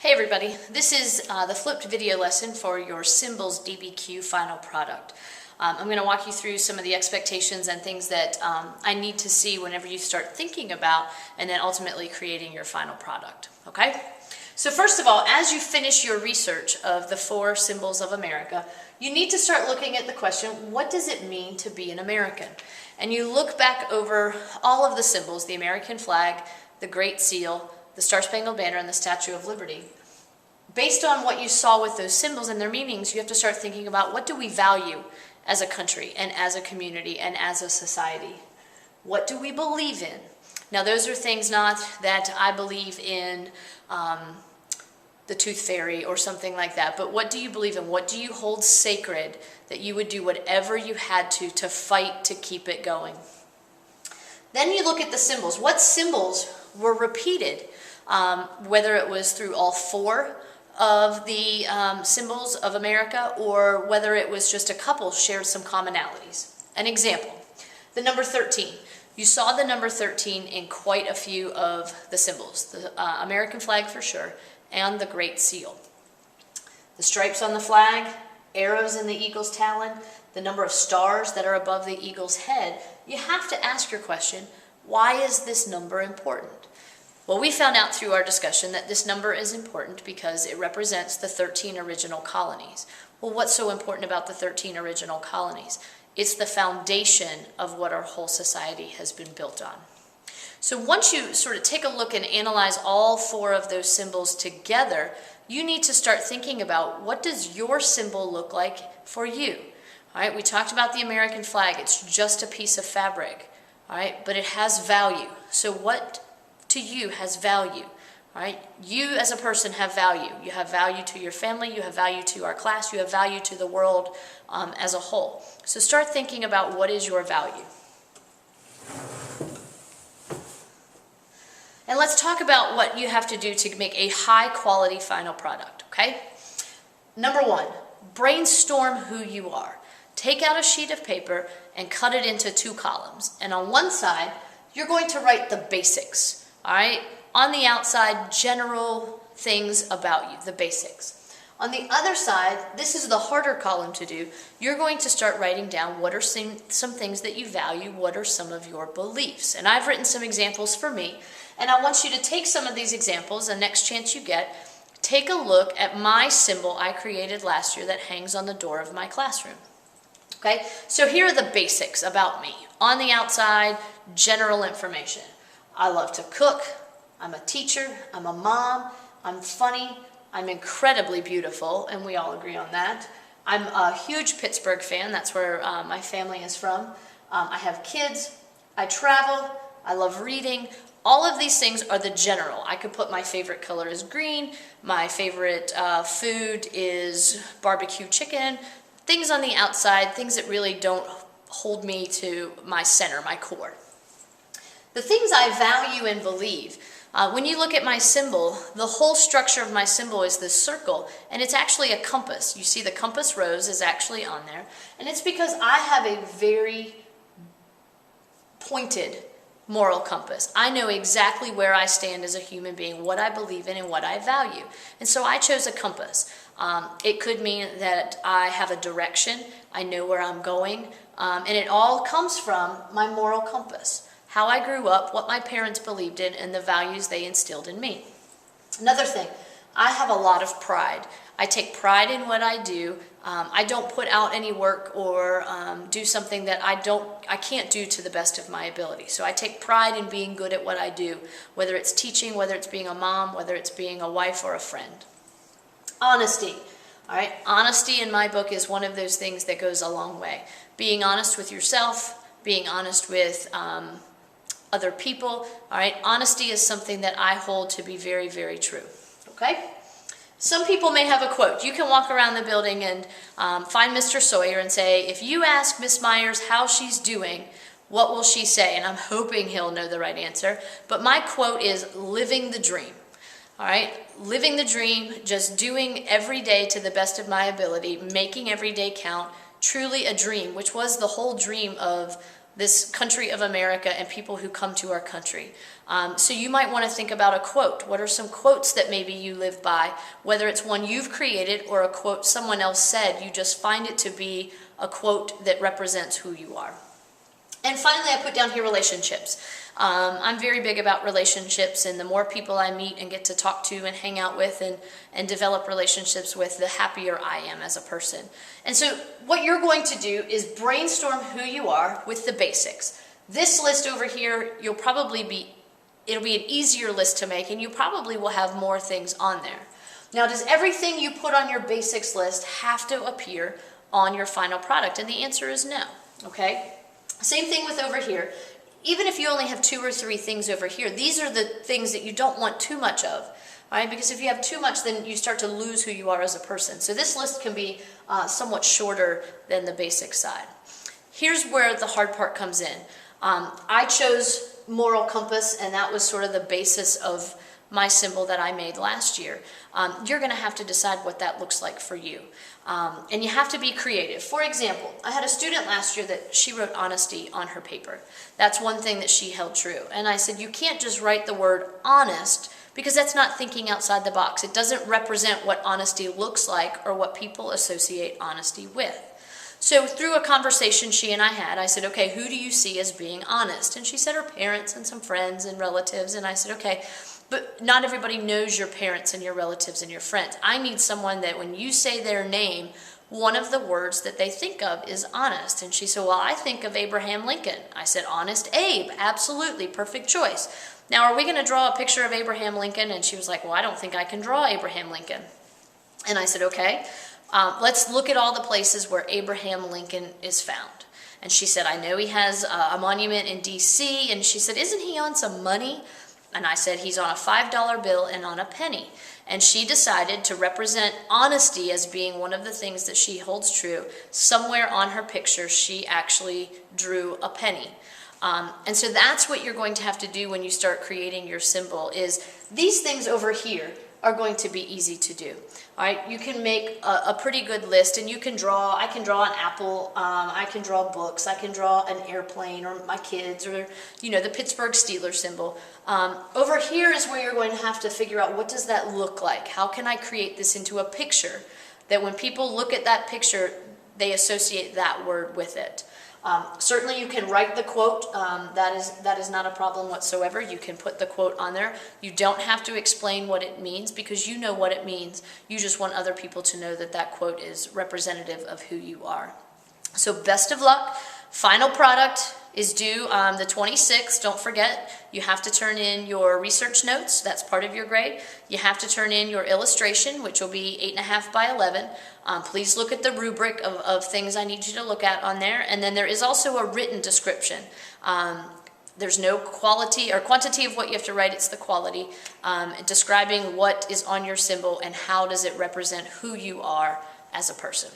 Hey everybody, this is the flipped video lesson for your Symbols DBQ final product. I'm going to walk you through some of the expectations and things that I need to see whenever you start thinking about and then ultimately creating your final product. Okay? So first of all, as you finish your research of the 4 symbols of America, you need to start looking at the question, what does it mean to be an American? And you look back over all of the symbols, the American flag, the Great Seal, the Star-Spangled Banner, and the Statue of Liberty. Based on what you saw with those symbols and their meanings, you have to start thinking about what do we value as a country and as a community and as a society? What do we believe in? Now those are things not that I believe in the Tooth Fairy or something like that, but what do you believe in? What do you hold sacred that you would do whatever you had to fight to keep it going? Then you look at the symbols. What symbols were repeated? Whether it was through all 4 of the symbols of America or whether it was just a couple shared some commonalities. An example, the number 13. You saw the number 13 in quite a few of the symbols. The American flag for sure, and the Great Seal. The stripes on the flag, arrows in the eagle's talon, the number of stars that are above the eagle's head. You have to ask your question, why is this number important? Well, we found out through our discussion that this number is important because it represents the 13 original colonies. Well, what's so important about the 13 original colonies? It's the foundation of what our whole society has been built on. So once you sort of take a look and analyze all 4 of those symbols together, you need to start thinking about what does your symbol look like for you? All right, we talked about the American flag. It's just a piece of fabric, all right, but it has value. So what to you has value, right? You as a person have value. You have value to your family, you have value to our class, you have value to the world as a whole. So start thinking about what is your value. And let's talk about what you have to do to make a high quality final product, okay? Number 1, brainstorm who you are. Take out a sheet of paper and cut it into 2 columns. And on one side, you're going to write the basics. All right, on the outside, general things about you, the basics. On the other side, this is the harder column to do. You're going to start writing down what are some things that you value, what are some of your beliefs. And I've written some examples for me, and I want you to take some of these examples, the next chance you get, take a look at my symbol I created last year that hangs on the door of my classroom. Okay, so here are the basics about me. On the outside, general information. I love to cook, I'm a teacher, I'm a mom, I'm funny, I'm incredibly beautiful, and we all agree on that. I'm a huge Pittsburgh fan, that's where my family is from. I have kids, I travel, I love reading. All of these things are the general. I could put my favorite color is green, my favorite food is barbecue chicken, things on the outside, things that really don't hold me to my center, my core. The things I value and believe. When you look at my symbol, the whole structure of my symbol is this circle, and it's actually a compass. You see the compass rose is actually on there, and it's because I have a very pointed moral compass. I know exactly where I stand as a human being, what I believe in and what I value. And so I chose a compass. It could mean that I have a direction, I know where I'm going, and it all comes from my moral compass. How I grew up, what my parents believed in, and the values they instilled in me. Another thing, I have a lot of pride. I take pride in what I do. I don't put out any work or do something that I can't do to the best of my ability. So I take pride in being good at what I do, whether it's teaching, whether it's being a mom, whether it's being a wife or a friend. Honesty. All right, honesty in my book is one of those things that goes a long way. Being honest with yourself, being honest with other people, all right? Honesty is something that I hold to be very, very true, okay? Some people may have a quote. You can walk around the building and find Mr. Sawyer and say, if you ask Miss Myers how she's doing, what will she say? And I'm hoping he'll know the right answer. But my quote is living the dream, all right? Living the dream, just doing every day to the best of my ability, making every day count, truly a dream, which was the whole dream of this country of America and people who come to our country. So you might want to think about a quote. What are some quotes that maybe you live by? Whether it's one you've created or a quote someone else said, you just find it to be a quote that represents who you are. And finally, I put down here relationships. I'm very big about relationships, and the more people I meet and get to talk to and hang out with and develop relationships with, the happier I am as a person. And so what you're going to do is brainstorm who you are with the basics. This list over here, it'll be an easier list to make, and you probably will have more things on there. Now, does everything you put on your basics list have to appear on your final product? And the answer is no, okay? Same thing with over here. Even if you only have 2 or 3 things over here, these are the things that you don't want too much of, all right? Because if you have too much, then you start to lose who you are as a person. So this list can be somewhat shorter than the basic side. Here's where the hard part comes in. I chose moral compass, and that was sort of the basis of my symbol that I made last year. You're going to have to decide what that looks like for you. And you have to be creative. For example, I had a student last year that she wrote honesty on her paper. That's one thing that she held true. And I said, you can't just write the word honest, because that's not thinking outside the box. It doesn't represent what honesty looks like or what people associate honesty with. So through a conversation she and I had, I said, okay, who do you see as being honest? And she said her parents and some friends and relatives. And I said, okay, but not everybody knows your parents and your relatives and your friends. I need someone that when you say their name, one of the words that they think of is honest. And she said, well, I think of Abraham Lincoln. I said, honest Abe, absolutely, perfect choice. Now, are we going to draw a picture of Abraham Lincoln? And she was like, well, I don't think I can draw Abraham Lincoln. And I said, okay, let's look at all the places where Abraham Lincoln is found. And she said, I know he has a monument in D.C. And she said, isn't he on some money? And I said, he's on a $5 bill and on a penny. And she decided to represent honesty as being one of the things that she holds true. Somewhere on her picture, she actually drew a penny. And so that's what you're going to have to do when you start creating your symbol, is these things over here are going to be easy to do. All right, you can make a pretty good list, and you can draw. I can draw an apple. I can draw books. I can draw an airplane, or my kids, or the Pittsburgh Steelers symbol. Over here is where you're going to have to figure out, what does that look like? How can I create this into a picture that when people look at that picture, they associate that word with it? Certainly you can write the quote. That is not a problem whatsoever. You can put the quote on there. You don't have to explain what it means, because you know what it means. You just want other people to know that that quote is representative of who you are. So best of luck. Final product is due the 26th. Don't forget, you have to turn in your research notes. That's part of your grade. You have to turn in your illustration, which will be 8.5 by 11. Please look at the rubric of things I need you to look at on there. And then there is also a written description. There's no quality or quantity of what you have to write. It's the quality, describing what is on your symbol and how does it represent who you are as a person.